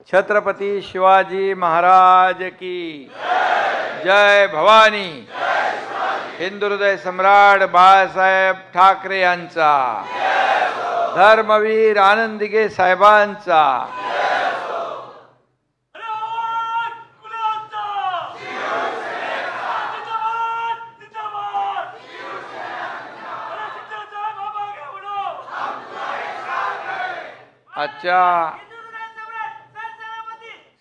छत्रपती शिवाजी महाराज की जय भवानी। हिंदू हृदय सम्राट बाळासाहेब ठाकरे यांचा, धर्मवीर आनंदीगे साहेबांचा, आजच्या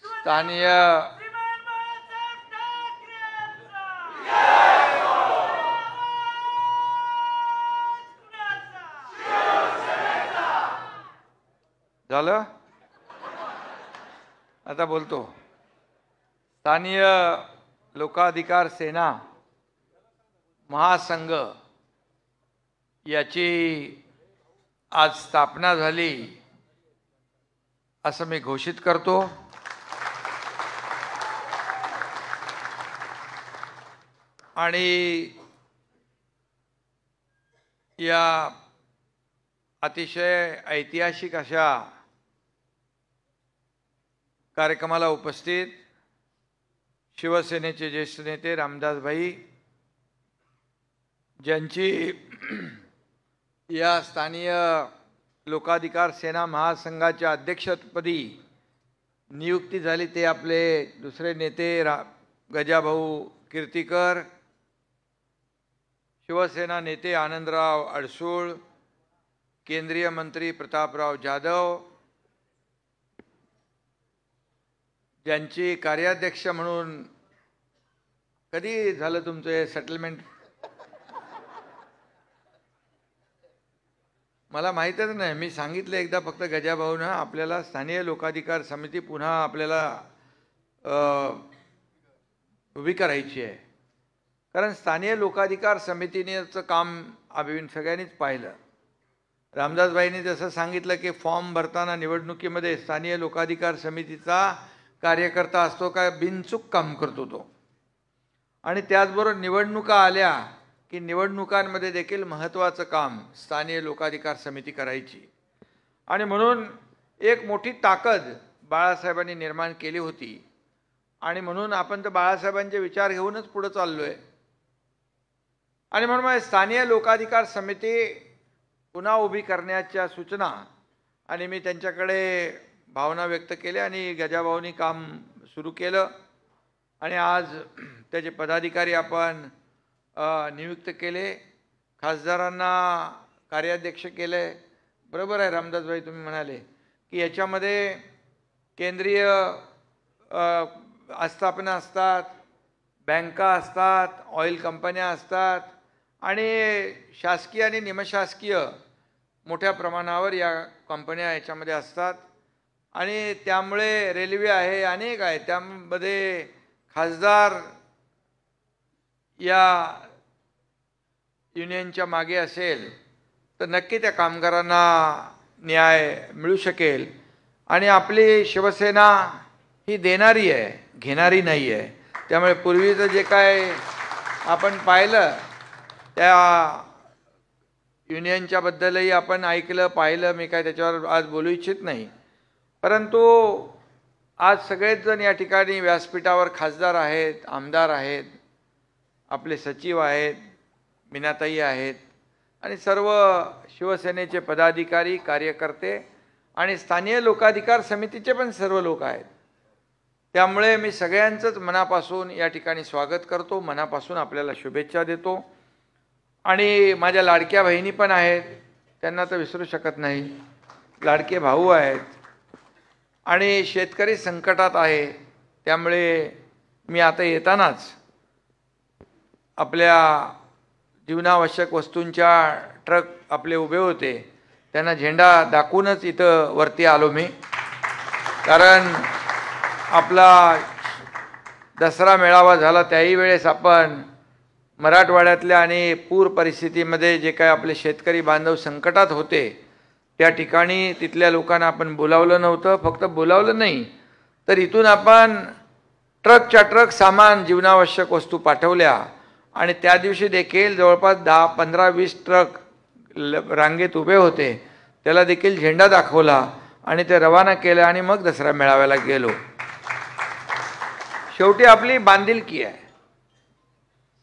स्थानीय झालं, आता बोलतो। स्थानीय लोकाधिकार सेना महासंघ याची आज स्थापना झाली असं मी घोषित करतो। आणि या अतिशय ऐतिहासिक अशा कार्यक्रमाला उपस्थित शिवसेनेचे ज्येष्ठ नेते रामदास भाई, ज्यांची या स्थानीय लोकाधिकार सेना महासंघाच्या अध्यक्षपदी नियुक्ती झाली, ते आपले दुसरे नेते गजाभाऊ कीर्तीकर, शिवसेना नेते आनंदराव अडसूळ, केंद्रीय मंत्री प्रतापराव जाधव, ज्यांची कार्याध्यक्ष म्हणून कधी झालं तुमचं सेटलमेंट मला माहीतच नाही। मी सांगितलं एकदा फक्त गजाभाऊनं, आपल्याला स्थानीय लोकाधिकार समिती पुन्हा आपल्याला उभी करायची आहे, कारण स्थानीय लोकाधिकार समितीनेचं काम आम्ही सगळ्यांनीच पाहिलं। रामदासबाईंनी जसं सांगितलं की फॉर्म भरताना निवडणुकीमध्ये स्थानीय लोकाधिकार समितीचा कार्यकर्ता असतो काय, बिनचूक काम करतो तो। आणि त्याचबरोबर निवडणुका आल्या की निवडणुकांमध्ये देखील महत्त्वाचं काम स्थानीय लोकाधिकार समिती करायची। आणि म्हणून एक मोठी ताकद बाळासाहेबांनी निर्माण केली होती, आणि म्हणून आपण तर बाळासाहेबांचे विचार घेऊनच पुढे चाललोय। आणि म्हणून मग स्थानीय लोकाधिकार समिती पुन्हा उभी करण्याच्या सूचना आणि मी त्यांच्याकडे भावना व्यक्त केल्या, आणि गजाभाऊंनी काम सुरू केलं, आणि आज त्याचे पदाधिकारी आपण नियुक्त केले, खासदारांना कार्याध्यक्ष केले। बरोबर आहे रामदासभाई, तुम्ही म्हणाले की याच्यामध्ये केंद्रीय आस्थापना असतात, बँका असतात, ऑइल कंपन्या असतात, आणि शासकीय आणि निमशासकीय मोठ्या प्रमाणावर या कंपन्या याच्यामध्ये असतात। आणि त्यामुळे रेल्वे आहे, अनेक आहे, त्यामध्ये खासदार या युनियनच्या मागे असेल तर नक्की त्या कामगारांना न्याय मिळू शकेल। आणि आपली शिवसेना ही देणारी आहे, घेणारी नाही आहे। त्यामुळे पूर्वीचं जे काय आपण पाहिलं त्या युनियनच्या बद्दलही आपण ऐकलं पाहिलं, मी काय त्याच्यावर आज बोलू इच्छित नाही, परंतु आज सगळेच जण या ठिकाणी व्यासपीठावर खासदार आहेत, आमदार आहेत, आपले सचिव आहेत, मीनाताई आहेत, आणि सर्व शिवसेनेचे पदाधिकारी कार्यकर्ते आणि स्थानीय लोकाधिकार समितीचे पण सर्व लोक आहेत। त्यामुळे मी सगळ्यांचंच मनापासून या ठिकाणी स्वागत करतो, मनापासून आपल्याला शुभेच्छा देतो। आणि माझ्या लाडक्या बहिणी पण आहेत, त्यांना तर विसरू शकत नाही, लाडके भाऊ आहेत, आणि शेतकरी संकटात आहे। त्यामुळे मी आता येतानाच आपल्या जीवनावश्यक वस्तूंच्या ट्रक आपले उभे होते, त्यांना झेंडा दाखवूनच इथं वरती आलो मी, कारण आपला दसरा मेळावा झाला त्याही वेळेस आपण मराठवाड्यातल्या आणि पूर परिस्थितीमध्ये जे काय आपले शेतकरी बांधव संकटात होते त्या ठिकाणी तिथल्या लोकांना आपण बोलावलं नव्हतं। फक्त बोलावलं नाही तर इथून आपण ट्रकच्या ट्रक सामान जीवनावश्यक वस्तू पाठवल्या, आणि त्या दिवशी देखील जवळपास 10, 15, 20 ट्रक रांगेत उभे होते। त्याला देखील झेंडा दाखवला आणि ते रवाना केलं आणि मग दसरा मेळाव्याला गेलो. शेवटी आपली बांधिलकी आहे.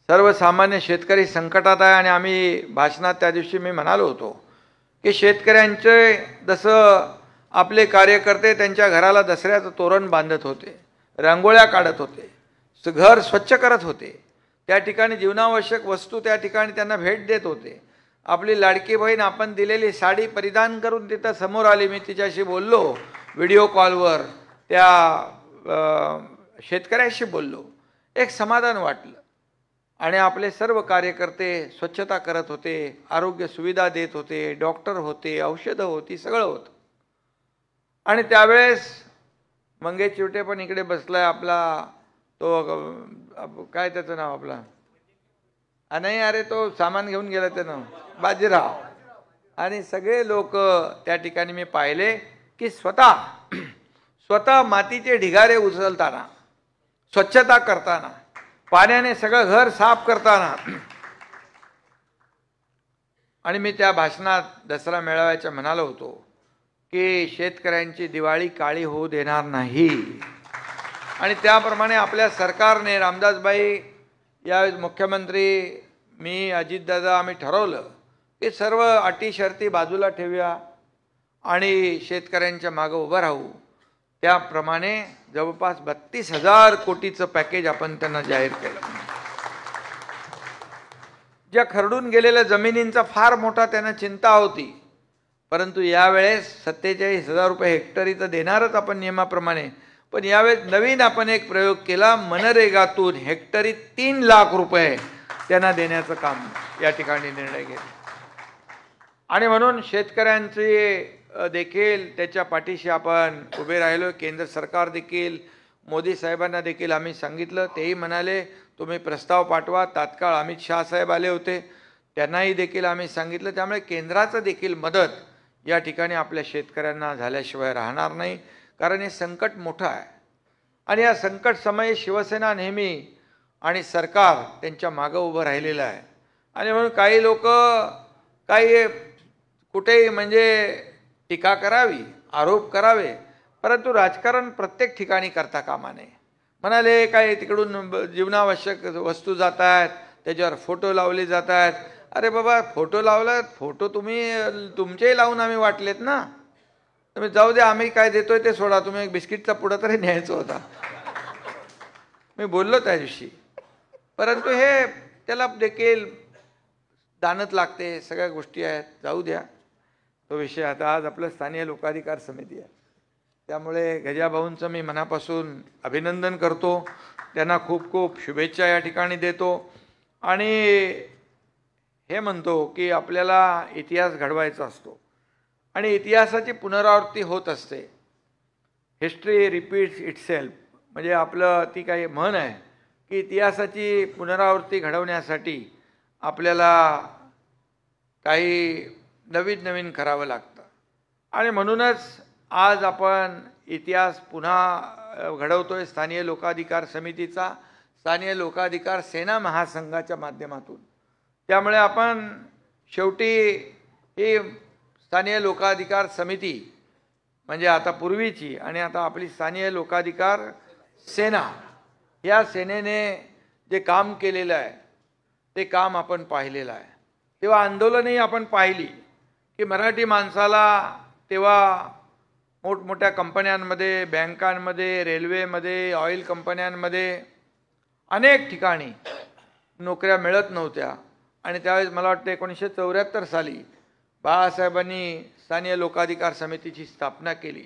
सर्वसामान्य शेतकरी संकटात आहे आणि आम्ही भाषणात त्या दिवशी मी म्हणालो होतो की शेतकऱ्यांचे जसं आपले कार्यकर्ते त्यांच्या घराला दसऱ्याचं तोरण बांधत होते, रांगोळ्या काढत होते, घर स्वच्छ करत होते, त्या ठिकाणी जीवनावश्यक वस्तू त्या ठिकाणी त्यांना भेट देत होते. आपली लाडकी बहीण आपण दिलेली साडी परिधान करून तिथं समोर आली. मी तिच्याशी बोललो व्हिडिओ कॉलवर, त्या शेतकऱ्याशी बोललो. एक समाधान वाटलं. आणि आपले सर्व कार्यकर्ते स्वच्छता करत होते, आरोग्य सुविधा देत होते, डॉक्टर होते, औषधं होती, सगळं होतं. आणि त्यावेळेस मंगेश चिवटे पण इकडे बसलाय, आपला तो काय त्याचं नाव आपला नाही, अरे तो सामान घेऊन गेला त्यानं, बाजीराव. आणि सगळे लोक त्या ठिकाणी मी पाहिले की स्वतः मातीचे ढिगारे उचलताना, स्वच्छता करताना, पाण्याने सगळं घर साफ करताना. आणि मी त्या भाषणात दसरा मेळाव्याच्या म्हणालो होतो की शेतकऱ्यांची दिवाळी काळी होऊ देणार नाही. आणि त्याप्रमाणे आपल्या सरकारने, रामदासबाई यावेळेस मुख्यमंत्री, मी, अजितदादा, आम्ही ठरवलं की सर्व अटी शर्ती बाजूला ठेवूया आणि शेतकऱ्यांच्या मागं उभं राहू. त्याप्रमाणे जवळपास 32,000 कोटीचं पॅकेज आपण त्यांना जाहीर केलं. ज्या खरडून गेलेल्या जमिनींचा फार मोठा त्यांना चिंता होती, परंतु यावेळेस 47,000 रुपये हेक्टरी तर देणारच आपण नियमाप्रमाणे. पण यावेळेस नवीन आपण एक प्रयोग केला, मनरेगातून हेक्टरी 3 लाख रुपये त्यांना देण्याचं काम या ठिकाणी निर्णय घेतला. आणि म्हणून शेतकऱ्यांचे देखील त्याच्या पाठीशी आपण उभे राहिलो. केंद्र सरकार देखील, मोदी साहेबांना देखील आम्ही सांगितलं, तेही म्हणाले तुम्ही प्रस्ताव पाठवा. तात्काळ अमित शाह साहेब आले होते, त्यांनाही देखील आम्ही सांगितलं. त्यामुळे केंद्राचं देखील मदत या ठिकाणी आपल्या शेतकऱ्यांना झाल्याशिवाय राहणार नाही, कारण हे संकट मोठं आहे. आणि या संकट समयी शिवसेना नेहमी आणि सरकार त्यांच्या मागं उभं राहिलेलं आहे. आणि म्हणून काही लोक काही कुठेही म्हणजे टीका करावी, आरोप करावे, परंतु राजकारण प्रत्येक ठिकाणी करता कामा नये. म्हणाले काय तिकडून जीवनावश्यक वस्तू जात आहेत, त्याच्यावर फोटो लावले जात आहेत. अरे बाबा, फोटो लावलात, फोटो तुम्ही तुमचेही लावून आम्ही वाटलेत ना, तुम्ही जाऊ द्या, आम्ही काय देतोय ते सोडा, तुम्ही एक बिस्किटचा पुडा तरी न्यायचा होता. मी बोललो त्या दिवशी. परंतु हे त्याला देखील दानत लागते, सगळ्या गोष्टी आहेत, जाऊ द्या तो विषय. आता आज आपलं स्थानिक लोकाधिकार समिती आहे, त्यामुळे गजाभाऊंचं मी मनापासून अभिनंदन करतो, त्यांना खूप खूप शुभेच्छा या ठिकाणी देतो. आणि हे म्हणतो की आपल्याला इतिहास घडवायचा असतो आणि इतिहासाची पुनरावृत्ती होत असते. हिस्ट्री रिपीट्स इटसेल्फ, म्हणजे आपलं ती काही म्हण आहे की इतिहासाची पुनरावृत्ती घडवण्यासाठी आपल्याला काही नवीन नवीन करावं लागतं. आणि म्हणूनच आज आपण इतिहास पुन्हा घडवतोय स्थानिक लोकाधिकार समितीचा, स्थानिक लोकाधिकार सेना महासंघाच्या माध्यमातून. त्यामुळे आपण शेवटी ही स्थानिक लोकाधिकार समिती म्हणजे आता पूर्वीची आणि आता आपली स्थानिक लोकाधिकार सेना, या सेनेने जे काम केलेलं आहे ते काम आपण पाहिलेलं आहे. तेव्हा आंदोलनही आपण पाहिली की मराठी माणसाला तेव्हा मोठमोठ्या कंपन्यांमध्ये, बँकांमध्ये, रेल्वेमध्ये, ऑइल कंपन्यांमध्ये अनेक ठिकाणी नोकऱ्या मिळत नव्हत्या. आणि त्यावेळेस मला वाटतं 1974 साली बाळासाहेबांनी स्थानिक लोकाधिकार समितीची स्थापना केली.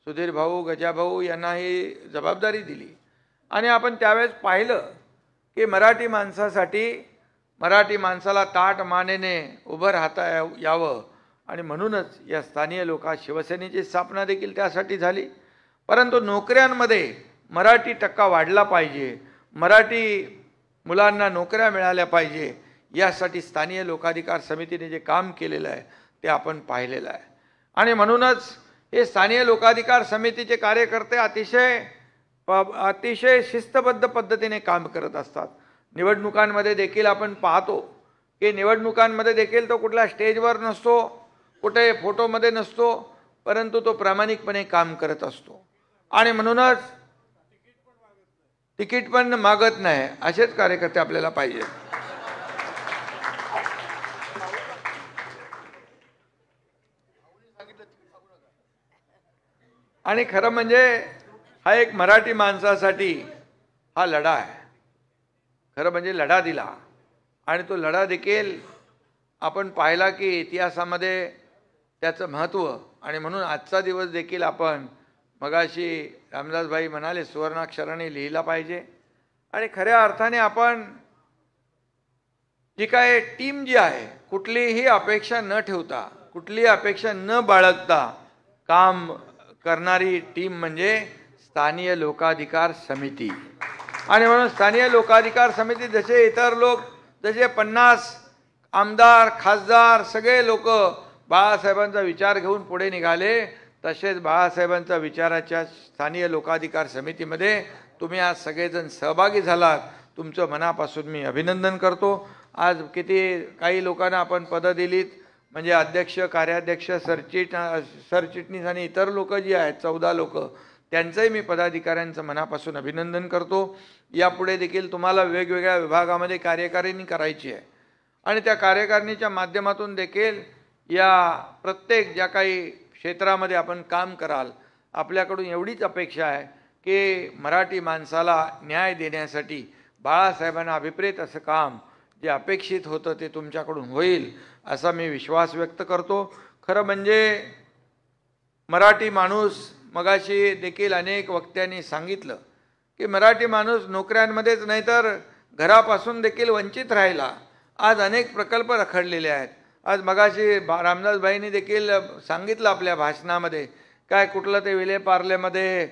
सुधीर भाऊ, गजाभाऊ यांना ही जबाबदारी दिली. आणि आपण त्यावेळेस पाहिलं की मराठी माणसासाठी, मराठी माणसाला ताठ मानेने उभं राहता यावं, आणि म्हणूनच या स्थानिक शिवसेनेची स्थापना देखील त्यासाठी झाली. परंतु नोकऱ्यांमध्ये मराठी टक्का वाढला पाहिजे, मराठी मुलांना नोकऱ्या मिळाल्या पाहिजे, यासाठी स्थानिक लोकाधिकार समितीने जे काम केलेलं आहे ते आपण पाहिलेलं आहे. आणि म्हणूनच हे स्थानिक लोकाधिकार समितीचे कार्यकर्ते अतिशय शिस्तबद्ध पद्धतीने काम करत असतात. निवडणुकांमध्ये देखील आपण पाहतो की निवडणुकांमध्ये देखील तो कुठल्या स्टेजवर नसतो, कुठे फोटोमध्ये नसतो, परंतु तो प्रामाणिकपणे काम करत असतो. आणि म्हणूनच तिकीट पण मागत नाही. असेच कार्यकर्ते आपल्याला पाहिजे. आणि खरं म्हणजे हा एक मराठी माणसासाठी हा लढा आहे. खरं म्हणजे लढा दिला आणि तो लढा देखील आपण पाहिला की इतिहासामध्ये त्याचं महत्त्व. आणि म्हणून आजचा दिवस देखील आपण मगाशी रामदासभाई म्हणाले सुवर्णाक्षराने लिहिला पाहिजे. आणि खऱ्या अर्थाने आपण जी काय टीम जी आहे, कुठलीही अपेक्षा न ठेवता, कुठलीही अपेक्षा न बाळगता काम करणारी टीम म्हणजे स्थानीय लोकाधिकार समिती. आणि म्हणून स्थानीय लोकाधिकार समिती जसे इतर लोक जसे 50 आमदार खासदार सगळे लोक बाळासाहेबांचा विचार घेऊन पुढे निघाले, तसेच बाळासाहेबांच्या विचाराच्या स्थानीय लोकाधिकार समितीमध्ये तुम्ही आज सगळेजण सहभागी झालात. तुमचं मनापासून मी अभिनंदन करतो. आज काही लोकांना आपण पदं दिलीत, म्हणजे अध्यक्ष कार्याध्यक्ष सरचिटणीस आणि इतर लोक जी आहेत 14 लोक, त्यांचंही मी पदाधिकाऱ्यांचं मनापासून अभिनंदन करतो. यापुढे देखील तुम्हाला वेगवेगळ्या विभागामध्ये कार्यकारिणी करायची आहे आणि त्या कार्यकारिणीच्या माध्यमातून देखील या प्रत्येक ज्या काही क्षेत्रामध्ये आपण काम कराल, आपल्याकडून एवढीच अपेक्षा आहे की मराठी माणसाला न्याय देण्यासाठी बाळासाहेबांना अभिप्रेत असं काम जे अपेक्षित होतं ते तुमच्याकडून होईल असा मी विश्वास व्यक्त करतो. खरं म्हणजे मराठी माणूस, मगाशी देखील अनेक वक्त्यांनी सांगितलं की मराठी माणूस नोकऱ्यांमध्येच नाही तर घरापासून देखील वंचित राहिला. आज अनेक प्रकल्प रखडलेले आहेत. आज मगाशी रामदासभाईंनी देखील सांगितलं आपल्या भाषणामध्ये, काय कुठलं ते विलेपार्लेमध्ये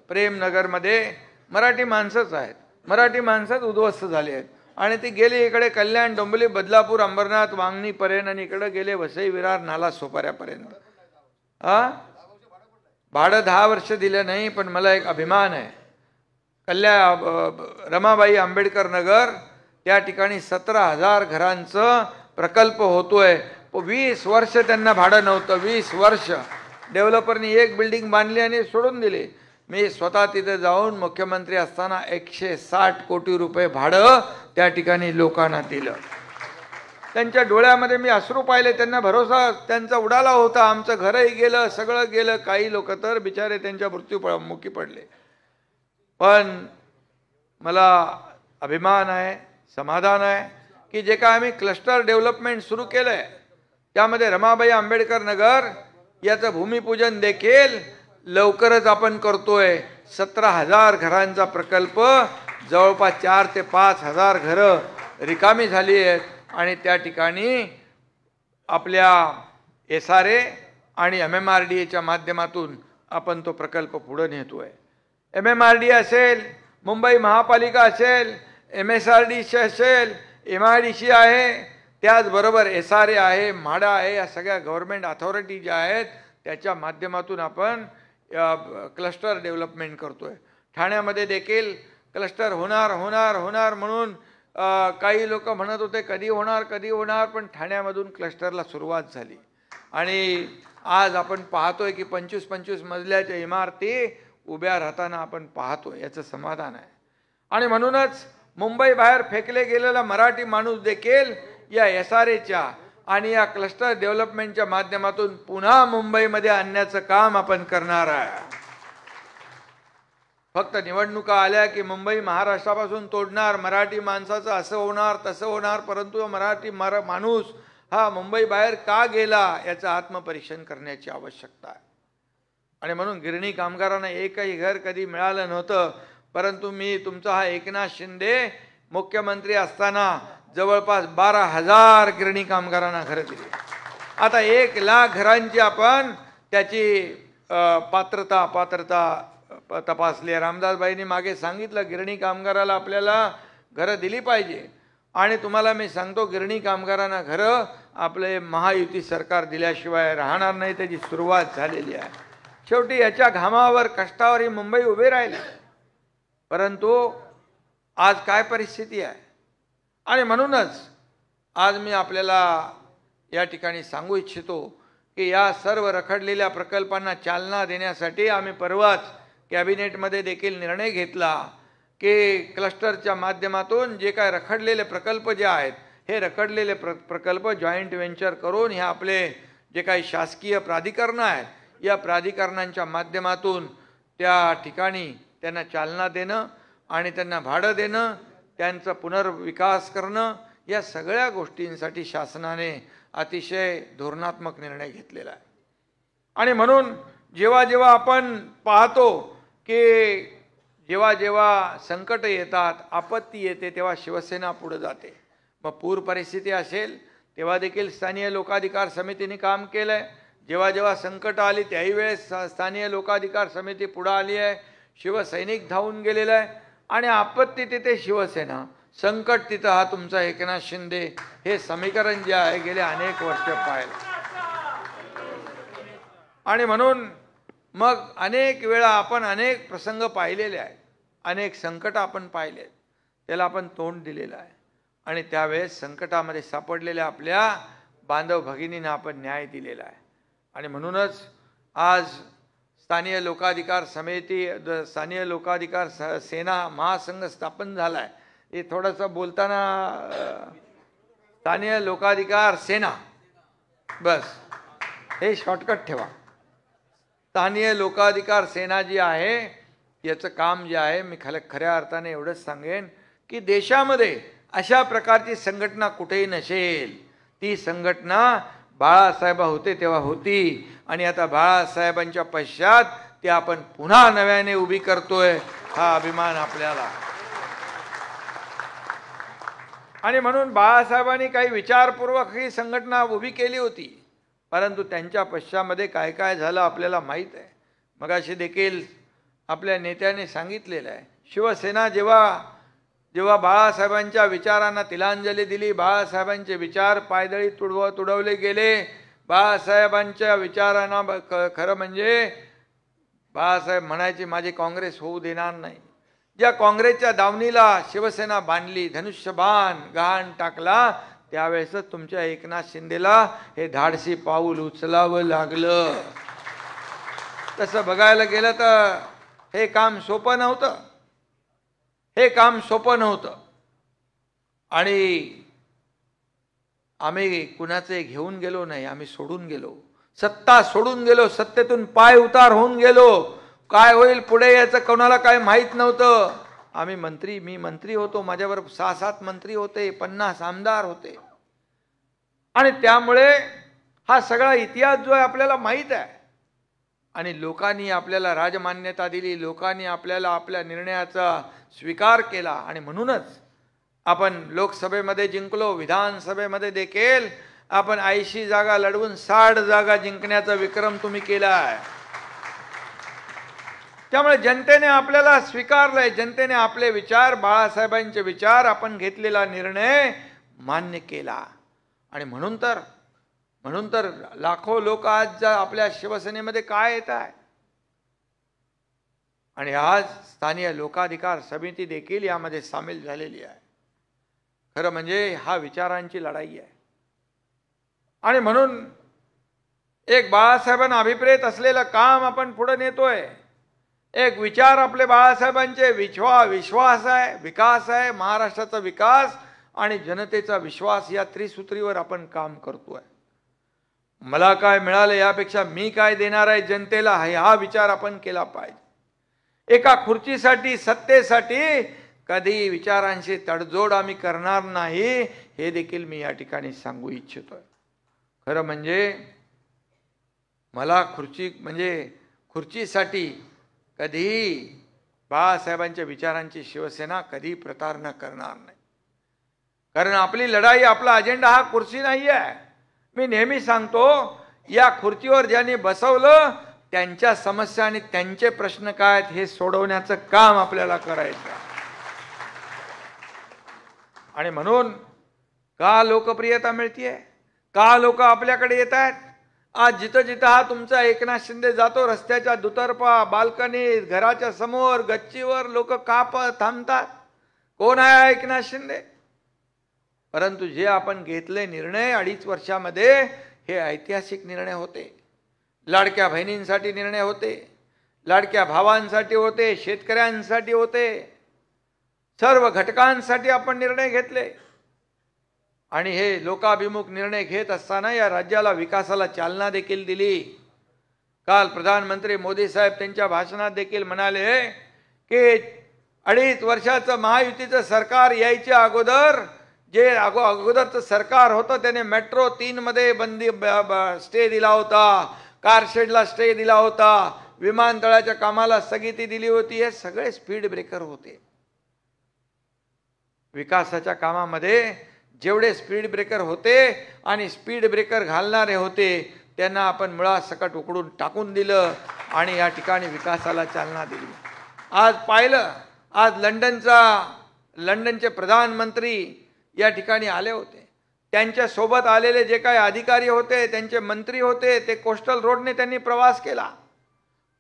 प्रेमनगरमध्ये मराठी माणसंच आहेत, मराठी माणसंच उद्ध्वस्त झाली आहेत आणि ती गेली इकडे कल्याण डोंबिवली बदलापूर अंबरनाथ वांगणीपर्यंत आणि इकडे गेले वसई विरार नाला सोपाऱ्यापर्यंत. भाडं 10 वर्ष दिलं नाही, पण मला एक अभिमान आहे. रमाबाई आंबेडकर नगर त्या ठिकाणी 17,000 घरांचं प्रकल्प होतोय. 20 वर्ष त्यांना भाडं नव्हतं. 20 वर्ष डेव्हलपरनी एक बिल्डिंग बांधली आणि सोडून दिली. मी स्वतः तिथे जाऊन मुख्यमंत्री असताना 160 कोटी रुपये भाडं त्या ठिकाणी लोकांना दिलं. त्यांच्या डोळ्यामध्ये मी अश्रू पाहिले. त्यांना भरोसा त्यांचा उडाला होता. आमचं घरही गेलं, सगळं गेलं. काही लोक तर बिचारे त्यांच्या मृत्यूमुखी पडले. पण मला अभिमान आहे, समाधान आहे की जे काय आम्ही क्लस्टर डेव्हलपमेंट सुरू केलंय त्यामध्ये रमाबाई आंबेडकर नगर याचं भूमिपूजन देखील लवकरच आपण करतोय. 17,000 घरांचा प्रकल्प, जवळपास 4 ते 5 हजार घरं रिकामी झाली आहेत आणि त्या ठिकाणी आपल्या SRA आणि MMRDAच्या माध्यमातून आपण तो प्रकल्प पुढे नेतोय. MMRDA असेल, मुंबई महापालिका असेल, MSRDC असेल, MIDC आहे, त्याचबरोबर SRA आहे, म्हाडा आहे, या सगळ्या गव्हर्नमेंट अथॉरिटी ज्या आहेत त्याच्या माध्यमातून आपण क्लस्टर डेव्हलपमेंट करतोय. ठाण्यामध्ये देखील क्लस्टर होणार म्हणून काही लोक म्हणत होते कधी होणार, पण ठाण्यामधून क्लस्टरला सुरुवात झाली आणि आज आपण पाहतोय की 25-25 मजल्याच्या इमारती उभ्या राहताना आपण पाहतोय. याचं समाधान आहे. आणि म्हणूनच मुंबई बाहेर फेकले गेलेला मराठी माणूस देखील या SRAच्या आणि या क्लस्टर डेव्हलपमेंटच्या माध्यमातून पुन्हा मुंबईमध्ये आणण्याचं काम आपण करणार आहे. फक्त निवडणुका आल्या की मुंबई महाराष्ट्रापासून तोडणार, मराठी माणसाचं असं होणार तसं होणार, परंतु मराठी माणूस हा मुंबई बाहेर का गेला याचं आत्मपरीक्षण करण्याची आवश्यकता आहे. आणि म्हणून गिरणी कामगारांना एकही घर कधी मिळालं नव्हतं, परंतु मी तुमचा हा एकनाथ शिंदे मुख्यमंत्री असताना जवळपास 12,000 गिरणी कामगारांना घरं दिली. आता 1 लाख घरांची आपण त्याची पात्रता तपासली. रामदासभाईंनी मागे सांगितलं गिरणी कामगाराला आपल्याला घरं दिली पाहिजे आणि तुम्हाला मी सांगतो गिरणी कामगारांना घरं आपले महायुती सरकार दिल्याशिवाय राहणार नाही. त्याची सुरुवात झालेली आहे. शेवटी याच्या घामावर कष्टावर ही मुंबई उभी राहिली. परंतु आज काय परिस्थिती आहे आणि म्हणूनच आज मी आपल्याला या ठिकाणी सांगू इच्छितो की या सर्व रखडलेल्या प्रकल्पांना चालना देण्यासाठी आम्ही परवाच कॅबिनेटमध्ये देखील निर्णय घेतला की क्लस्टरच्या माध्यमातून जे काय रखडलेले प्रकल्प जे आहेत हे रखडलेले प्रकल्प जॉईंट व्हेंचर करून हे आपले जे काही शासकीय प्राधिकरणं आहेत या प्राधिकरणांच्या माध्यमातून त्या ठिकाणी त्यांना चालना देणं आणि त्यांना भाडं देणं, त्यांचा पुनर्विकास करणं, या सगळ्या गोष्टींसाठी शासनाने अतिशय धोरणात्मक निर्णय घेतलेला आहे. आणि म्हणून जेव्हा जेव्हा आपण पाहतो की जेव्हा जेव्हा संकट येतात, आपत्ती येते, तेव्हा शिवसेना पुढे जाते. मग पूर परिस्थिती असेल तेव्हा देखील स्थानिय लोकाधिकार समितीने काम केलंय. जेव्हा जेव्हा संकट आली त्याही वेळेस स्थानिय लोकाधिकार समिती पुढे आली आहे. शिवसैनिक धावून गेलेला आहे आणि आपत्ती तिथे शिवसेना, संकट तिथं हा तुमचा एकनाथ शिंदे. हे समीकरण जे आहे गेले अनेक वर्ष पाहिलं. आणि म्हणून मग अनेक वेळा आपण अनेक प्रसंग पाहिलेले आहेत, अनेक संकट आपण पाहिले, त्याला आपण तोंड दिलेलं आहे. आणि त्यावेळेस संकटामध्ये सापडलेल्या आपल्या बांधव भगिनींना आपण न्याय दिलेला आहे. आणि म्हणूनच आज स्थानिय लोकाधिकार समिती, स्थानिय लोकाधिकार सेना महासंघ स्थापन झाला आहे. हे थोडंसं बोलताना स्थानिय लोकाधिकार सेना, बस हे शॉर्टकट ठेवा. स्थानिय लोकाधिकार सेना जी आहे याचं काम जे आहे, मी खऱ्या अर्थाने एवढंच सांगेन की देशामध्ये अशा प्रकारची संघटना कुठेही नसेल. ती संघटना बाळासाहेब होते तेव्हा होती आणि आता बाळासाहेबांच्या पश्चात ती आपण पुन्हा नव्याने उभी करतोय, हा अभिमान आपल्याला. आणि म्हणून बाळासाहेबांनी काही विचारपूर्वक ही संघटना उभी केली होती, परंतु त्यांच्या पश्चामध्ये काय काय झालं आपल्याला माहीत आहे. मगाशी देखील आपल्या नेत्याने सांगितलेलं आहे. शिवसेना जेव्हा बाळासाहेबांच्या विचारांना तिलांजली दिली, बाळासाहेबांचे विचार पायदळी तुडवले गेले. बाळासाहेबांच्या विचारांना खरं म्हणजे बाळासाहेब म्हणायचे माझी काँग्रेस होऊ देणार नाही. ज्या काँग्रेसच्या दावणीला शिवसेना बांधली, धनुष्यबाण गहाण टाकला, त्यावेळेसच तुमच्या एकनाथ शिंदेला हे धाडसी पाऊल उचलावं लागलं. तसं बघायला गेलं तर हे काम सोपं नव्हतं, हे काम सोपं नव्हतं. आणि आम्ही कुणाचे घेऊन गेलो नाही, आम्ही सोडून गेलो, सत्ता सोडून गेलो, सत्तेतून पाय उतार होऊन गेलो. काय होईल पुढे याचं कोणाला काय माहीत नव्हतं. मी मंत्री होतो, माझ्याबरोबर 6-7 मंत्री होते, 50 आमदार होते. आणि त्यामुळे हा सगळा इतिहास जो आहे आपल्याला माहीत आहे. आणि लोकांनी आपल्याला राजमान्यता दिली, लोकांनी आपल्याला आपल्या निर्णयाचा स्वीकार केला. आणि म्हणूनच आपण लोकसभेमध्ये जिंकलो, विधानसभेमध्ये देखील आपण 80 जागा लढवून 60 जागा जिंकण्याचा विक्रम तुम्ही केला आहे. त्यामुळे जनतेने आपल्याला स्वीकारलंय, जनतेने आपले विचार, बाळासाहेबांचे विचार, आपण घेतलेला निर्णय मान्य केला. आणि म्हणून तर लाखो लोक आज आपल्या शिवसेनेमध्ये काय येत आहे. आणि आज स्थानिय लोकाधिकार समिती देखील यामध्ये सामील झालेली आहे. खरं म्हणजे हा विचारांची लढाई आहे. आणि म्हणून एक बाळासाहेबांना अभिप्रेत असलेलं काम आपण पुढे नेतोय. एक विचार आपले बाळासाहेबांचे विश्वास आहे, विकास आहे, महाराष्ट्राचा विकास आणि जनतेचा विश्वास, या त्रिसूत्रीवर आपण काम करतोय. मला काय मिळालं यापेक्षा मी काय देणार आहे जनतेला, हा विचार आपण केला पाहिजे. एका खुर्चीसाठी, सत्तेसाठी कधी विचारांशी तडजोड आम्ही करणार नाही, हे देखील मी या ठिकाणी सांगू इच्छितोय. खरं म्हणजे मला खुर्चीसाठी कधीही बाळासाहेबांच्या विचारांची शिवसेना कधी प्रतारणा करणार नाही. कारण आपली लढाई, आपला अजेंडा हा खुर्ची नाही आहे. मी नेहमी सांगतो, या खुर्चीवर ज्यांनी बसवलं त्यांच्या समस्या आणि त्यांचे प्रश्न काय आहेत हे सोडवण्याचं काम आपल्याला करायचं. आणि म्हणून का लोकप्रियता मिळतीये, का लोक आपल्याकडे येत आहेत. आज जिथं जिथं हा तुमचा एकनाथ शिंदे जातो, रस्त्याच्या दुतर्फा, बाल्कनीत, घराच्या समोर, गच्चीवर लोक का थांबतात. कोण आहे एकनाथ शिंदे. परंतु जे आपण घेतले निर्णय 2.5 वर्षामध्ये, हे ऐतिहासिक निर्णय होते. लाडक्या बहिणींसाठी निर्णय होते, लाडक्या भावांसाठी होते, शेतकऱ्यांसाठी होते, सर्व घटकांसाठी आपण निर्णय घेतले. आणि हे लोकाभिमुख निर्णय घेत असताना या राज्याला विकासाला चालना देखील दिली. काल प्रधानमंत्री मोदी साहेब त्यांच्या भाषणात देखील म्हणाले की 2.5 वर्षाचं महायुतीचं सरकार यायच्या अगोदर जे अगोदरचं सरकार होतं त्याने मेट्रो 3 मध्ये बंदी स्टे दिला होता, कारशेडला स्टे दिला होता, विमानतळाच्या कामाला स्थगिती दिली होती. हे सगळे स्पीड ब्रेकर होते. विकासाच्या कामामध्ये जेवढे स्पीड ब्रेकर होते आणि स्पीड ब्रेकर घालणारे होते त्यांना आपण मुळासकट उकडून टाकून दिलं आणि या ठिकाणी विकासाला चालना दिली. आज पाहिलं, आज लंडनचे प्रधानमंत्री या ठिकाणी आले होते. त्यांच्या सोबत आलेले जे काही अधिकारी होते, त्यांचे मंत्री होते, ते कोस्टल रोडने त्यांनी प्रवास केला.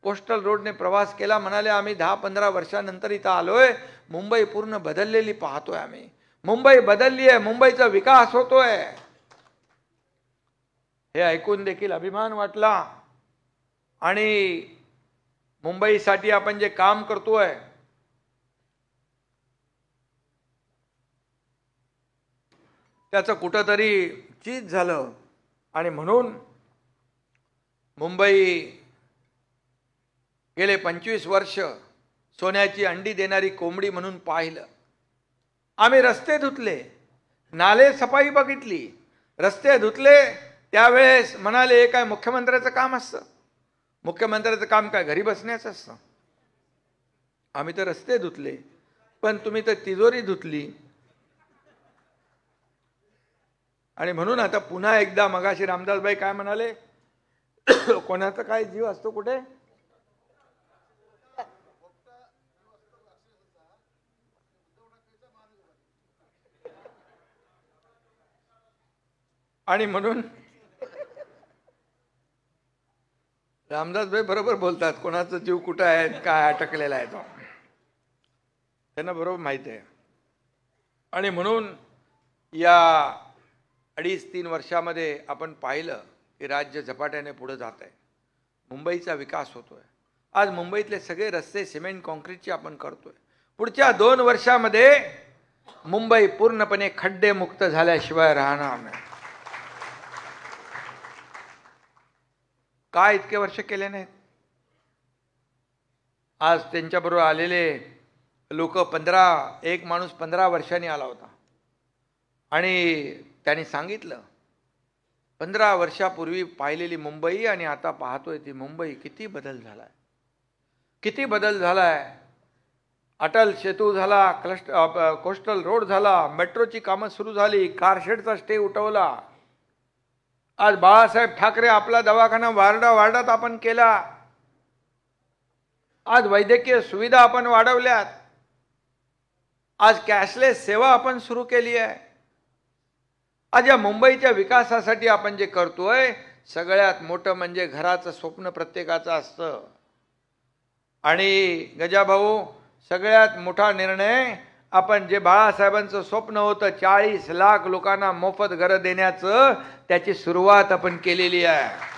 कोस्टल रोडने प्रवास केला. म्हणाले आम्ही 10-15 वर्षानंतर इथं आलोय, मुंबई पूर्ण बदललेली पाहतोय आम्ही. मुंबई बदलली आहे, मुंबईचा विकास होतोय. हे ऐकून देखील अभिमान वाटला. आणि मुंबईसाठी आपण जे काम करतोय त्याचं कुठंतरी चीज झालं. आणि म्हणून मुंबई गेले 25 वर्ष सोन्याची अंडी देणारी कोंबडी म्हणून पाहिलं. आम्ही रस्ते धुतले, नाले सफाई बघितली, रस्ते धुतले. त्यावेळेस म्हणाले हे काय मुख्यमंत्र्याचं काम असतं? मुख्यमंत्र्याचं काम काय घरी बसण्याचं असतं? आम्ही तर रस्ते धुतले, पण तुम्ही तर तिजोरी धुतली. आणि म्हणून आता पुन्हा एकदा मगाशी रामदासबाई काय म्हणाले, कोणाचा काय जीव असतो कुठे? आणि म्हणून रामदासभाई बरोबर बोलतात, कोणाचा जीव कुठं आहे, काय अटकलेला आहे तो त्यांना बरोबर माहिती आहे. आणि म्हणून या 2.5-3 वर्षामध्ये आपण पाहिलं की राज्य झपाट्याने पुढे जात आहे. मुंबईचा विकास होतोय. आज मुंबईतले सगळे रस्ते सिमेंट कॉन्क्रीटचे आपण करतोय. पुढच्या 2 वर्षामध्ये मुंबई पूर्णपणे खड्डेमुक्त झाल्याशिवाय राहणार नाही. काय इतके वर्ष केले नाहीत? आज त्यांच्याबरोबर आलेले लोक एक माणूस 15 वर्षांनी आला होता आणि त्यांनी सांगितलं 15 वर्षापूर्वी पाहिलेली मुंबई आणि आता पाहतोय ती मुंबई किती बदल झालाय, किती बदल झालाय. अटल सेतू झाला, कोस्टल रोड झाला, मेट्रोची कामं सुरू झाली, कारशेडचा स्टे उठवला. आज बाळासाहेब ठाकरे आपला दवाखाना वार्डात आपण केला. आज वैद्यकीय सुविधा आपण वाढवल्यात. आज कॅशलेस सेवा आपण सुरू केली आहे. आज या मुंबईच्या विकासासाठी आपण जे करतोय सगळ्यात मोठं म्हणजे घराचं स्वप्न प्रत्येकाचं असतं. आणि गजाभाऊ सगळ्यात मोठा निर्णय आपण जे बाळासाहेबांचं स्वप्न होतं 40 लाख लोकांना मोफत घरं देण्याचं, त्याची सुरुवात आपण केलेली आहे.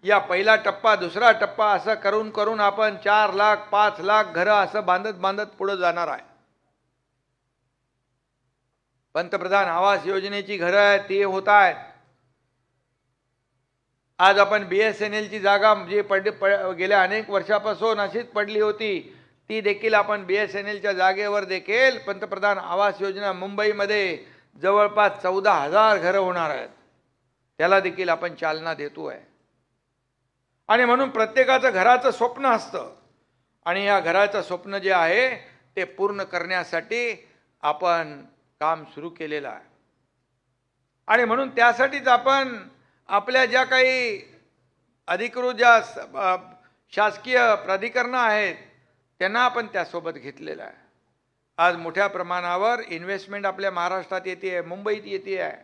या पहिला टप्पा, दुसरा टप्पा असं करून करून आपण 4 लाख 5 लाख घरं असं बांधत पुढे जाणार आहे. पंतप्रधान आवास योजनेची घरं आहेत ती होत आहेत. आज आपण BSNLची जागा जी गेल्या अनेक वर्षापासून अशीच पडली होती ती देखील आपण BSNLच्या जागेवर देखील पंतप्रधान आवास योजना मुंबईमध्ये जवळपास 14,000 घरं होणार आहेत. त्याला देखील आपण चालना देतोय. आणि म्हणून प्रत्येकाचं घराचं स्वप्न असतं आणि या घराचं स्वप्न जे आहे ते पूर्ण करण्यासाठी आपण काम सुरू केलेलं आहे. आणि म्हणून त्यासाठीच आपण आपल्या ज्या काही अधिकृत ज्या शासकीय प्राधिकरणं आहेत त्यांना आपण त्यासोबत घेतलेलं आहे. आज मोठ्या प्रमाणावर इन्व्हेस्टमेंट आपल्या महाराष्ट्रात येते, मुंबईत येते आहे.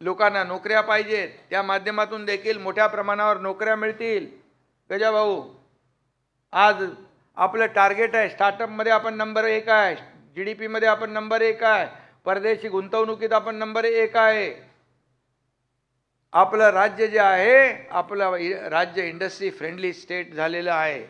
लोकांना नोकऱ्या पाहिजेत, त्या माध्यमातून देखील मोठ्या प्रमाणावर नोकऱ्या मिळतील. गजाभाऊ आज आपलं टार्गेट आहे, स्टार्टअपमध्ये आपण नंबर 1 आहे, GDP मध्ये आपण नंबर 1 आहे, परदेशी गुंतवणुकीत आपण नंबर 1 आहे. आपलं राज्य जे आहे, आपलं राज्य इंडस्ट्री फ्रेंडली स्टेट झालेलं आहे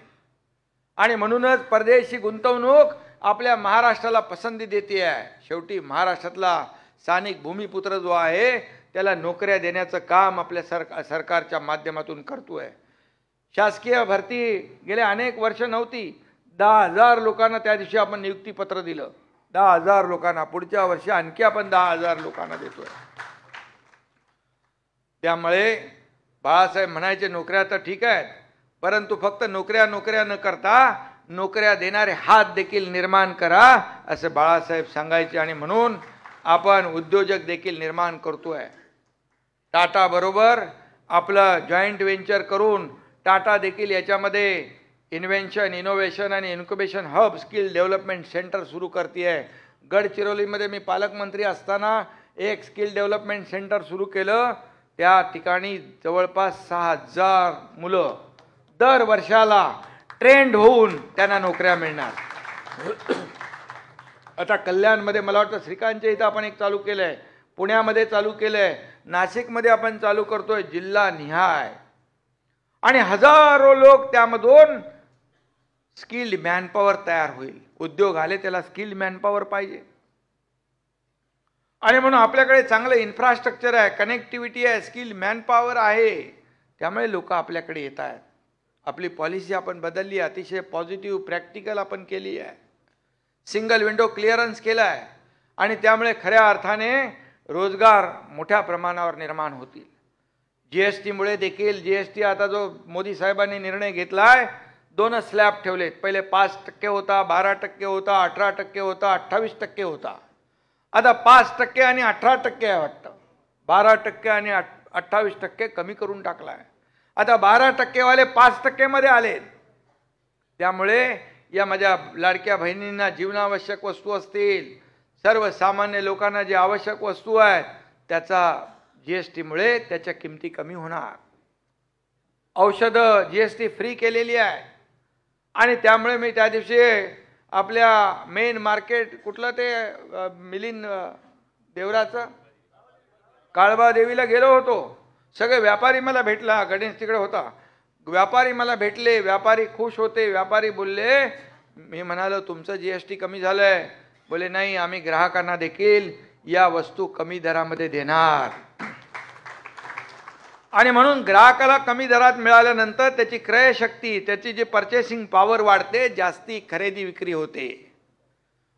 आणि म्हणूनच परदेशी गुंतवणूक आपल्या महाराष्ट्राला पसंती देते आहे. शेवटी महाराष्ट्रातला स्थानिक भूमिपुत्र जो आहे त्याला नोकऱ्या देण्याचं काम आपल्या सरकारच्या माध्यमातून करतोय. शासकीय भरती गेले अनेक वर्ष नव्हती. 10,000 लोकांना त्या दिवशी आपण नियुक्तीपत्र दिलं. 10,000 लोकांना. पुढच्या वर्षी आणखी आपण 10,000 लोकांना देतोय. त्यामुळे बाळासाहेब म्हणायचे नोकऱ्या तर ठीक आहेत, परंतु फक्त नोकऱ्या न करता नोकऱ्या देणारे हात देखील निर्माण करा असं बाळासाहेब सांगायचे. आणि म्हणून आपण उद्योजक देखील निर्माण करतोय. टाटा बरोबर आपलं जॉईंट व्हेंचर करून टाटा देखील याच्यामध्ये इन्व्हेन्शन, इनोव्हेशन आणि incubation hub, skill development centre सुरू करते. गडचिरोलीमध्ये मी पालकमंत्री असताना एक स्किल डेव्हलपमेंट सेंटर सुरू केलं. त्या ठिकाणी जवळपास 6,000 मुलं दर वर्षाला ट्रेंड होऊन त्यांना नोकऱ्या मिळणार. आता कल्याणमध्ये मला वाटतं श्रीकांतच्या इथं आपण एक चालू केलंय, पुण्यामध्ये चालू केलंय, नाशिकमध्ये आपण चालू करतोय, जिल्हा निहाय. आणि हजारो लोक त्यामधून स्किल्ड मॅनपॉवर तयार होईल. उद्योग आले त्याला स्किल्ड मॅनपॉवर पाहिजे. आणि म्हणून आपल्याकडे चांगलं इन्फ्रास्ट्रक्चर आहे, कनेक्टिव्हिटी आहे, स्किल मॅनपॉवर आहे. त्यामुळे लोक आपल्याकडे येत आहेत. आपली पॉलिसी आपण बदलली, अतिशय पॉझिटिव्ह प्रॅक्टिकल आपण केली आहे. सिंगल विंडो क्लिअरन्स केला आहे आणि त्यामुळे खऱ्या अर्थाने रोजगार मोठ्या प्रमाणावर निर्माण होतील. जीएसटीमुळे देखील, जीएसटी आता जो मोदी साहेबांनी निर्णय घेतलाय, 2 स्लॅब ठेवलेत. पहिले 5% होता, 12% होता, 18% होता, 28% होता. आता 5% आणि 18% आहे वाटतं. 12% आणि 28% कमी करून टाकलाय. आता 12% वाले 5% मध्ये आलेत. त्यामुळे या माझ्या लाडक्या बहिणींना जीवनावश्यक वस्तू असतील, सर्वसामान्य लोकांना जे आवश्यक वस्तू आहेत त्याचा जीएसटीमुळे त्याच्या किमती कमी होणार. औषधं जीएसटी फ्री केलेली आहे. आणि त्यामुळे मी त्या दिवशी आपल्या मेन मार्केट कुठलं ते मिलिंद देवराचं काळबा देवीला गेलो होतो. सगळे व्यापारी मला भेटला. गणेश तिकडे होता. व्यापारी मला भेटले, व्यापारी खुश होते. व्यापारी बोलले, मी म्हणालो तुमचं जीएसटी कमी झालंय. बोले नाही, आम्ही ग्राहकांना देखील या वस्तू कमी दरामध्ये देणार. आणि म्हणून ग्राहकाला कमी दरात मिळाल्यानंतर त्याची क्रयशक्ती, त्याची जी पर्चेसिंग पॉवर वाढते, जास्ती खरेदी विक्री होते.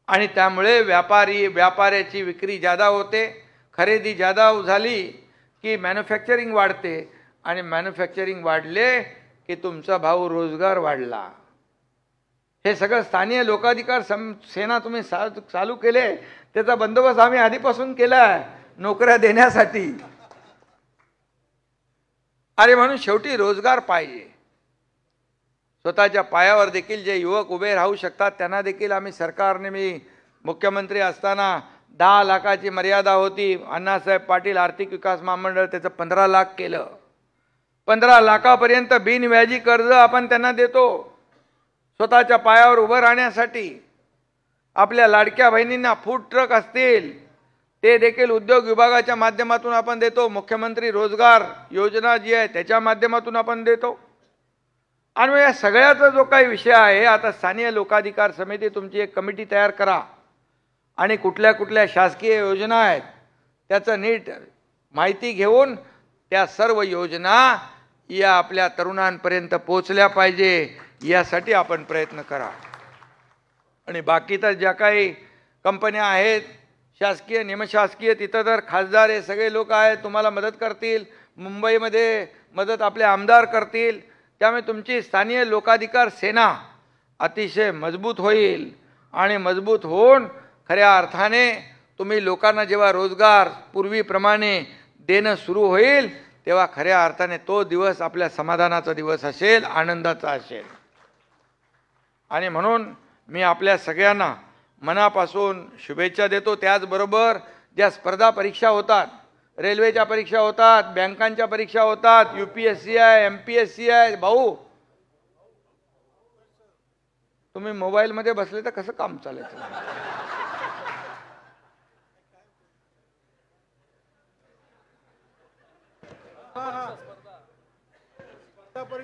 आणि त्यामुळे व्यापाऱ्याची विक्री जादा होते. खरेदी जादा झाली की मॅन्युफॅक्चरिंग वाढते आणि मॅन्युफॅक्चरिंग वाढले की तुमचा भाव रोजगार वाढला. हे सगळं स्थानिक लोकाधिकार सेना तुम्ही चालू केले, त्याचा बंदोबस्त आम्ही आधीपासून केलाय नोकऱ्या देण्यासाठी. अरे म्हणून शेवटी रोजगार पाहिजे. स्वतःच्या पायावर देखील जे युवक उभे राहू शकतात त्यांना देखील आम्ही सरकारने, मी मुख्यमंत्री असताना 10 लाखाची मर्यादा होती. अण्णासाहेब पाटील आर्थिक विकास महामंडळ त्याचं 15 लाख केलं. 15 लाखापर्यंत बिनव्याजी कर्ज आपण त्यांना देतो स्वतःच्या पायावर उभं राहण्यासाठी. आपल्या लाडक्या बहिणींना फूड ट्रक असतील ते देखील उद्योग विभागाच्या माध्यमातून आपण देतो. मुख्यमंत्री रोजगार योजना जी आहे त्याच्या माध्यमातून आपण देतो. आणि या सगळ्याचा जो काही विषय आहे, आता स्थानिक लोकाधिकार समिती तुमची एक कमिटी तयार करा आणि कुठल्या कुठल्या शासकीय योजना आहेत त्याचं नीट माहिती घेऊन त्या सर्व योजना या आपल्या तरुणांपर्यंत पोहोचल्या पाहिजे, यासाठी आपण प्रयत्न करा. आणि बाकी तर ज्या काही कंपन्या आहेत शासकीय, निमशासकीय, तिथं तर खासदार हे सगळे लोक आहेत, तुम्हाला मदत करतील. मुंबईमध्ये मदत आपले आमदार करतील. त्यामुळे तुमची स्थानिक लोकाधिकार सेना अतिशय मजबूत होईल. आणि मजबूत होऊन खऱ्या अर्थाने तुम्ही लोकांना जेव्हा रोजगार पूर्वीप्रमाणे देणं सुरू होईल तेव्हा खऱ्या अर्थाने तो दिवस आपल्या समाधानाचा दिवस असेल, आनंदाचा असेल. आणि म्हणून मी आपल्या सगळ्यांना मनापासून शुभेच्छा देतो. त्याचबरोबर ज्या स्पर्धा परीक्षा होतात, रेल्वेच्या परीक्षा होतात, बँकांच्या परीक्षा होतात, UPSC आहे, MPSC आहे. भाऊ तुम्ही मोबाईलमध्ये बसले तर कसं काम चालायचं?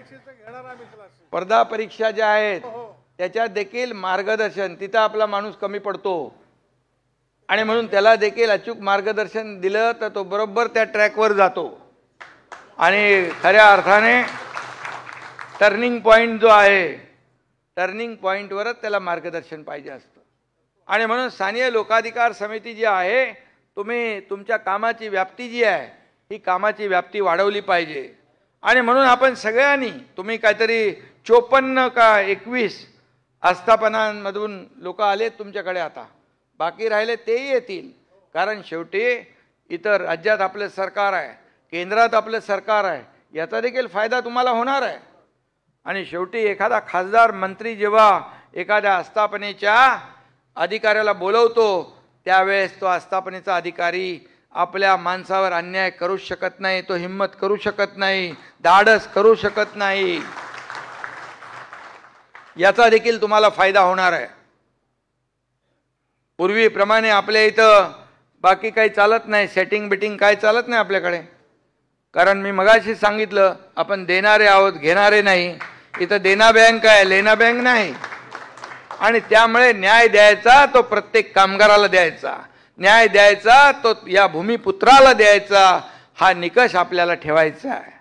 स्पर्धा परीक्षा ज्या आहेत त्याच्यात देखील मार्गदर्शन, तिथं आपला माणूस कमी पडतो आणि म्हणून त्याला देखील अचूक मार्गदर्शन दिलं तर तो बरोबर त्या ट्रॅकवर जातो आणि खऱ्या अर्थाने टर्निंग पॉईंट जो आहे, टर्निंग पॉईंटवरच त्याला मार्गदर्शन पाहिजे असतं. आणि म्हणून स्थानिक लोकाधिकार समिती जी आहे, तुम्ही तुमच्या कामाची व्याप्ती जी आहे ही कामाची व्याप्ती वाढवली पाहिजे. आणि म्हणून आपण सगळ्यांनी, तुम्ही काहीतरी 54 का 21 आस्थापनांमधून लोक आलेत तुमच्याकडे, आता बाकी राहिले तेही येतील. कारण शेवटी इतर राज्यात आपलं सरकार आहे, केंद्रात आपलं सरकार आहे, याचा देखील फायदा तुम्हाला होणार आहे. आणि शेवटी एखादा खासदार मंत्री जेव्हा एखाद्या आस्थापनेच्या अधिकाऱ्याला बोलवतो त्यावेळेस तो आस्थापनेचा अधिकारी आपल्या माणसावर अन्याय करू शकत नाही, तो हिम्मत करू शकत नाही, धाडस करू शकत नाही. याचा देखील तुम्हाला फायदा होणार आहे. पूर्वीप्रमाणे आपल्या इथं बाकी काही चालत नाही, सेटिंग बिटिंग काय चालत नाही आपल्याकडे. कारण मी मगाशी सांगितलं, आपण देणारे आहोत, घेणारे नाही. इथं देना बँक आहे, लेना बँक नाही. आणि त्यामुळे न्याय द्यायचा तो प्रत्येक कामगाराला द्यायचा, न्याय द्यायचा तो या भूमिपुत्राला द्यायचा, हा निकष आपल्याला ठेवायचा आहे.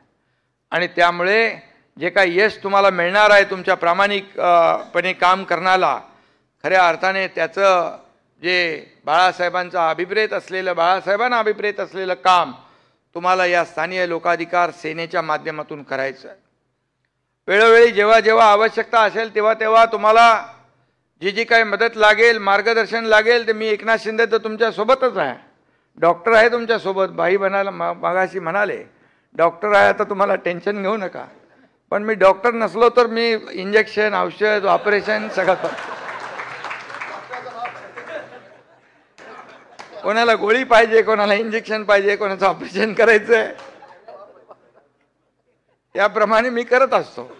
आणि त्यामुळे जे काही यश तुम्हाला मिळणार आहे तुमच्या प्रामाणिकपणे काम करण्याला, खऱ्या अर्थाने त्याचं जे बाळासाहेबांचा अभिप्रेत असलेलं, बाळासाहेबांना अभिप्रेत असलेलं काम तुम्हाला या स्थानिक लोकाधिकार सेनेच्या माध्यमातून करायचं आहे. वेळोवेळी जेव्हा जेव्हा आवश्यकता असेल तेव्हा तेव्हा तुम्हाला जी जी काही मदत लागेल, मार्गदर्शन लागेल, ते मी एकनाथ शिंदे तर तुमच्या सोबतच आहे. डॉक्टर आहे तुमच्या सोबत. भाई बनायला मागाशी म्हणाले डॉक्टर आहे, आता तुम्हाला टेन्शन घेऊ नका. पण मी डॉक्टर नसलो तर मी इंजेक्शन, औषध, ऑपरेशन सगळं करतो. कोणाला गोळी पाहिजे, कोणाला इंजेक्शन पाहिजे, कोणाचं ऑपरेशन करायचंय, त्याप्रमाणे मी करत असतो.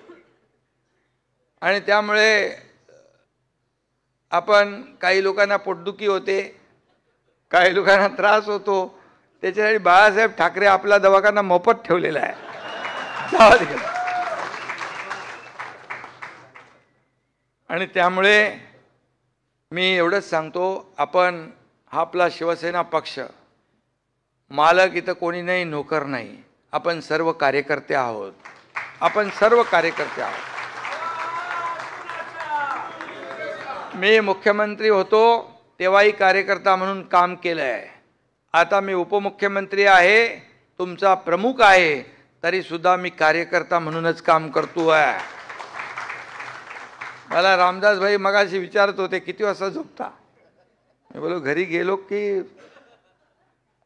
आणि त्यामुळे आपण काही लोकांना पोटदुखी होते, काही लोकांना त्रास होतो, त्याच्यासाठी बाळासाहेब ठाकरे आपला दवाखाना मोफत ठेवलेला आहे. आणि त्यामुळे मी एवढंच सांगतो, आपण हा आपला शिवसेना पक्ष, मालक इथं कोणी नाही, नोकर नाही. आपण सर्व कार्यकर्ते आहोत, आपण सर्व कार्यकर्ते आहोत. मी मुख्यमंत्री होतो तेव्हाही कार्यकर्ता म्हणून काम केलं आहे. आता मी उपमुख्यमंत्री आहे, तुमचा प्रमुख आहे, तरी सुद्धा मी कार्यकर्ता म्हणूनच काम करतो आहे. मला रामदास भाई मगाशी विचारत होते किती वाजता झोपता. मी बोलो घरी गेलो की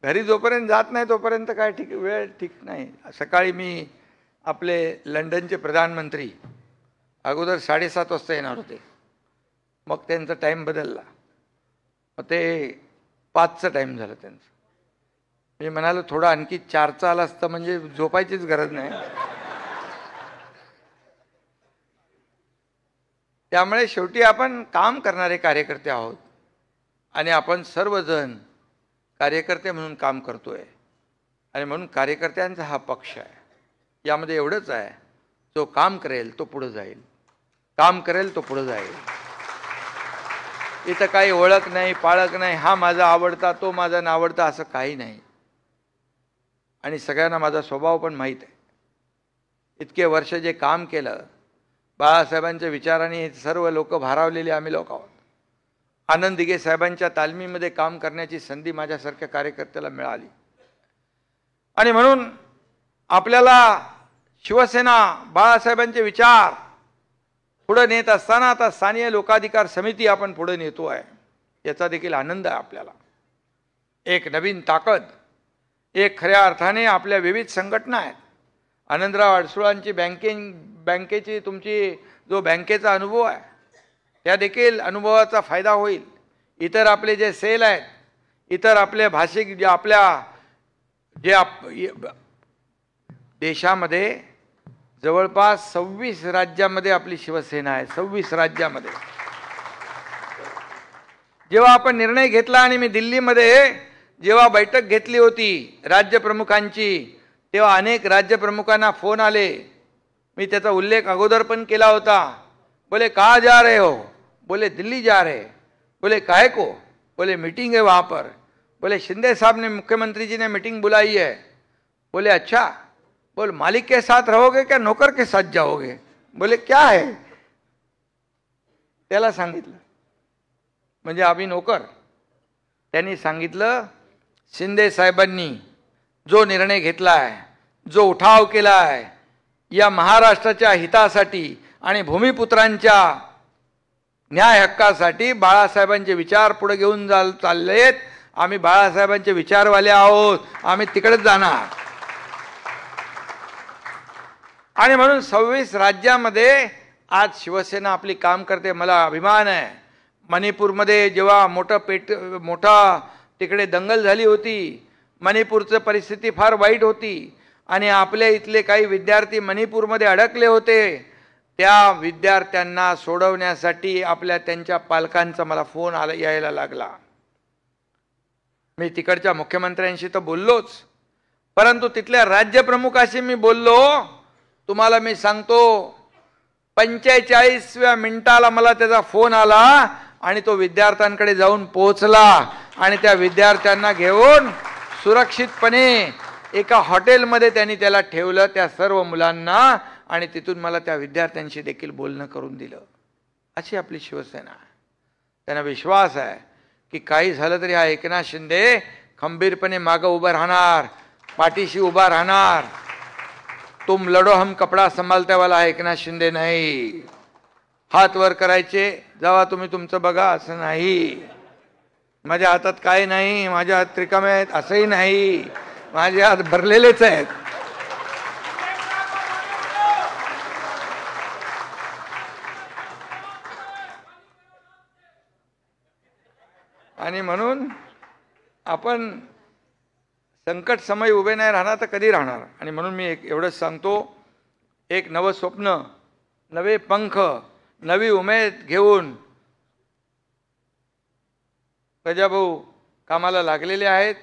घरी जोपर्यंत जात नाही तोपर्यंत काय ठीक, वेळ ठीक नाही. सकाळी मी आपले लंडनचे प्रधानमंत्री अगोदर 7:30 वाजता येणार होते, मग त्यांचा टाईम बदलला, मग ते 5चा टाईम झाला त्यांचं. मी म्हणालो थोडा आणखी 4चा आला असतं म्हणजे झोपायचीच गरज नाही. त्यामुळे शेवटी आपण काम करणारे कार्यकर्ते आहोत आणि आपण सर्वजण कार्यकर्ते म्हणून काम करतोय. आणि म्हणून कार्यकर्त्यांचा हा पक्ष आहे. यामध्ये एवढंच आहे, जो काम करेल तो पुढे जाईल, काम करेल तो पुढे जाईल. इथं काही ओळख नाही, पाळख नाही, हा माझा आवडता, तो माझा नावडता, असं काही नाही. आणि सगळ्यांना माझा स्वभाव पण माहीत आहे. इतके वर्ष जे काम केलं बाळासाहेबांच्या विचारांनी सर्व लोक भारावलेले आम्ही लोक आहोत. आनंद दिघे साहेबांच्या तालमीमध्ये काम करण्याची संधी माझ्यासारख्या कार्यकर्त्याला मिळाली. आणि म्हणून आपल्याला शिवसेना बाळासाहेबांचे विचार पुढे नेत असताना आता स्थानिक लोकाधिकार समिती आपण पुढे नेतो आहे, याचा देखील आनंद आहे आपल्याला. एक नवीन ताकद, एक खऱ्या अर्थाने आपल्या विविध संघटना आहेत. आनंदराव अडसुळांची बँकेची तुमची जो बँकेचा अनुभव आहे त्या देखील अनुभवाचा फायदा होईल. इतर आपले जे सेल आहेत, इतर आपले भाषिक जे आपल्या देशामध्ये जवळपास 26 राज्यामध्ये आपली शिवसेना आहे. 26 राज्यामध्ये जेव्हा आपण निर्णय घेतला आणि मी दिल्लीमध्ये जेव्हा बैठक घेतली होती राज्यप्रमुखांची, तेव्हा अनेक राज्यप्रमुखांना फोन आले मी त्याचा उल्लेख अगोदर पण केला होता. बोले कहाँ जा रहे हो? बोले दिल्ली जा रहे. बोले काहे को? बोले मीटिंग है वहाँ पर. बोले शिंदे साहब ने, मुख्यमंत्री जी ने मीटिंग बुलाई है. बोले अच्छा. बोल मालिक के साथ रहोगे क्या नौकर के साथ जाओगे? बोले क्या है? त्याला सांगितलं, म्हणजे आम्ही नौकर. त्यांनी सांगितलं शिंदे साहेबांनी जो निर्णय घेतला आहे, जो उठाव केला आहे, या महाराष्ट्राच्या हितासाठी आणि भूमिपुत्रांच्या न्याय हक्कासाठी बाळासाहेबांचे विचार पुढे घेऊन चाललेत. आम्ही बाळासाहेबांचे विचारवाले आहोत, आम्ही तिकडेच जाणार. आणि म्हणून 26 राज्यामध्ये आज शिवसेना आपली काम करते. मला अभिमान आहे. मणिपूरमध्ये जेव्हा मोठा तिकडे दंगल झाली होती, मणिपूरची परिस्थिती फार वाईट होती आणि आपल्या इथले काही विद्यार्थी मणिपूरमध्ये अडकले होते. त्या विद्यार्थ्यांना सोडवण्यासाठी त्यांच्या पालकांचा मला फोन यायला लागला. मी तिकडच्या मुख्यमंत्र्यांशी तर बोललोच, परंतु तिथल्या राज्यप्रमुखाशी मी बोललो. तुम्हाला मी सांगतो 45व्या मिनिटाला मला त्याचा फोन आला आणि तो विद्यार्थ्यांकडे जाऊन पोहोचला आणि त्या विद्यार्थ्यांना घेऊन सुरक्षितपणे एका हॉटेलमध्ये त्यांनी त्याला ठेवलं, त्या सर्व मुलांना. आणि तिथून मला त्या विद्यार्थ्यांशी देखील बोलणं करून दिलं. अशी आपली शिवसेना आहे. त्यांना विश्वास आहे की काही झालं तरी हा एकनाथ शिंदे खंबीरपणे मागं उभं राहणार, पाठीशी उभा राहणार. तुम लढो हम कपडा संभालते वाला एकनाथ शिंदे नाही. हात वर करायचे, जावा तुम्ही तुमचं बघा असं नाही. माझ्या हातात काय नाही, माझ्या हात रिकामे आहेत असंही नाही, माझे हात भरलेलेच आहेत. आणि म्हणून आपण संकट समय उभे नाही राहणार तर कधी राहणार. आणि म्हणून मी एवढंच सांगतो, एक नवं स्वप्न, नवे पंख, नवी उमेद घेऊन प्रजाभाऊ कामाला लागलेले आहेत.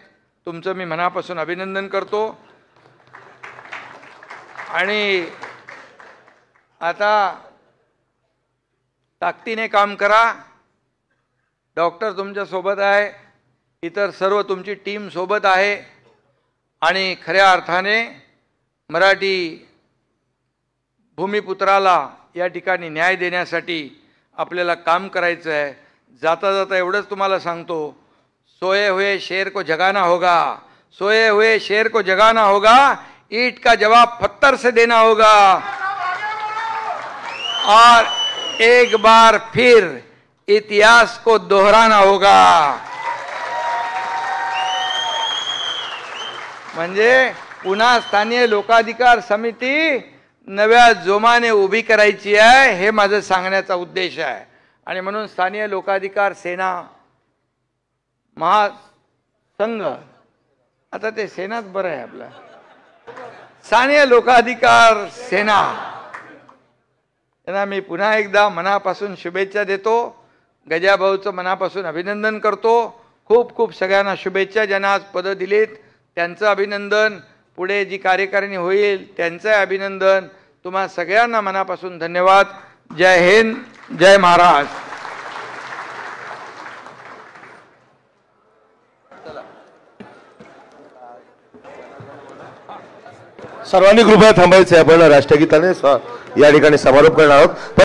तुमचं मी मनापासून अभिनंदन करतो. आणि आता ताकदीने काम करा. डॉक्टर तुमच्या सोबत आहे, इतर सर्व तुमची टीम सोबत आहे. आणि खऱ्या अर्थाने मराठी भूमिपुत्राला या ठिकाणी न्याय देण्यासाठी आपल्याला काम करायचं आहे. जाता जाता एवढंच तुम्हाला सांगतो, सोए हुए शेर को जगाना होगा, सोए हुए शेर को जगाना होगा, ईंट का जवाब पत्थर से देना होगा और एक बार फिर इतिहास को दोहराना होगा. म्हणजे पुन्हा स्थानीय लोकाधिकार समिती नव्या जोमाने उभी करायची आहे, हे माझं सांगण्याचा उद्देश आहे. आणि म्हणून स्थानीय लोकाधिकार सेना महासंघ, आता ते सेनाच बरं आहे आपला, स्थानीय लोकाधिकार सेना, त्यांना मी पुन्हा एकदा मनापासून शुभेच्छा देतो. गजाभाऊचं मनापासून अभिनंदन करतो. खूप खूप सगळ्यांना शुभेच्छा. ज्यांना आज पदं दिलीत त्यांचं अभिनंदन, पुढे जी कार्यकारिणी होईल त्यांचं अभिनंदन. तुम्हा सगळ्यांना मनापासून धन्यवाद. जय हिंद, जय महाराष्ट्र. सर्वांनी कृपया थांबायचे. आपण राष्ट्रगीताने या ठिकाणी समारोप करणार आहोत.